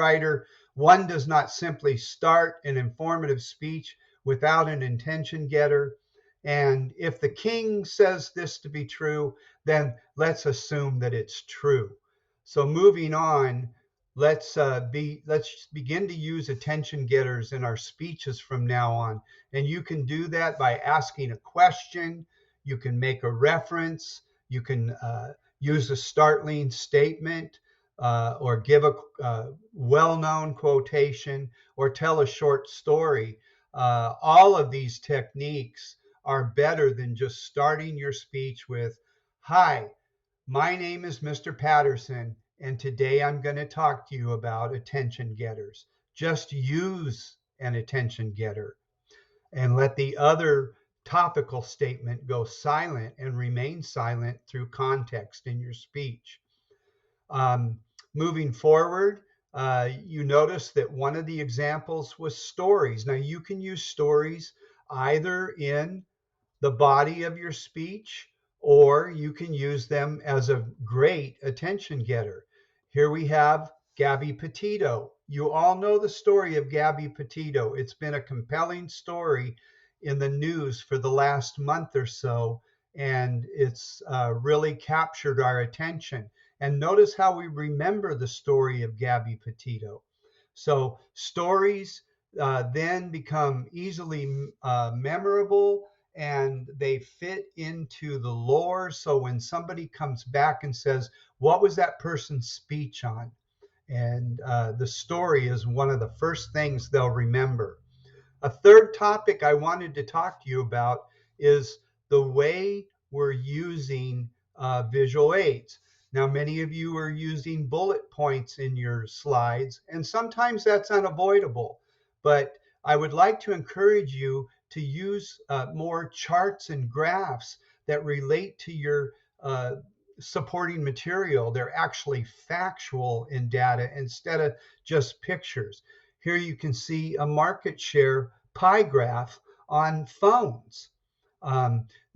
writer, one does not simply start an informative speech without an attention getter. And if the king says this to be true, then let's assume that it's true. So moving on, let's begin to use attention getters in our speeches from now on. And you can do that by asking a question. You can make a reference. You can use a startling statement, or give a well-known quotation, or tell a short story. All of these techniques are better than just starting your speech with, "Hi, my name is Mr. Patterson, and today I'm going to talk to you about attention getters." Just use an attention getter and let the other topical statement go silent and remain silent through context in your speech. Um, Moving forward, you notice that one of the examples was stories. Now, you can use stories either in the body of your speech, or you can use them as a great attention getter. Here we have Gabby Petito. You all know the story of Gabby Petito. It's been a compelling story in the news for the last month or so, and it's really captured our attention. And notice how we remember the story of Gabby Petito. So stories then become easily memorable, and they fit into the lore. So when somebody comes back and says, "What was that person's speech on?" And the story is one of the first things they'll remember. A third topic I wanted to talk to you about is the way we're using visual aids. Now, many of you are using bullet points in your slides, and sometimes that's unavoidable. But I would like to encourage you to use more charts and graphs that relate to your supporting material. They're actually factual in data instead of just pictures. Here you can see a market share pie graph on phones.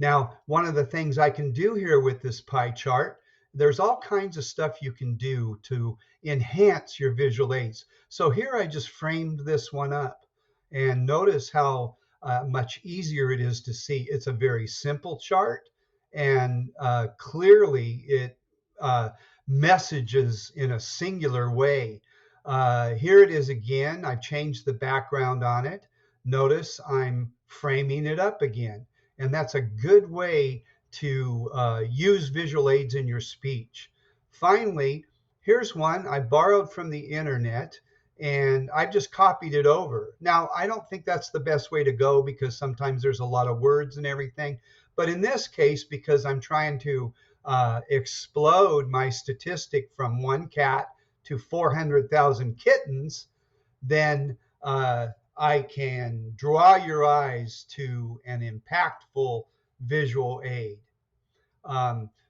Now, one of the things I can do here with this pie chart, there's all kinds of stuff you can do to enhance your visual aids. So here I just framed this one up, and notice how much easier it is to see. It's a very simple chart, and clearly it messages in a singular way. Here it is again. I've changed the background on it. Notice I'm framing it up again. And that's a good way to use visual aids in your speech. Finally, here's one I borrowed from the internet, and I've just copied it over. Now, I don't think that's the best way to go because sometimes there's a lot of words and everything. But in this case, because I'm trying to explode my statistic from one cat to 400,000 kittens, then I can draw your eyes to an impactful visual aid.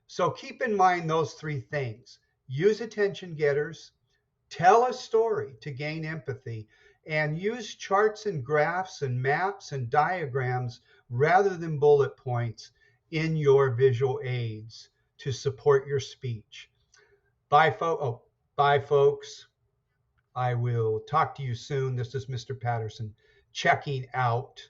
So keep in mind those three things. Use attention getters, tell a story to gain empathy, and use charts and graphs and maps and diagrams rather than bullet points in your visual aids to support your speech. Bye, folks. I will talk to you soon. This is Mr. Patterson checking out.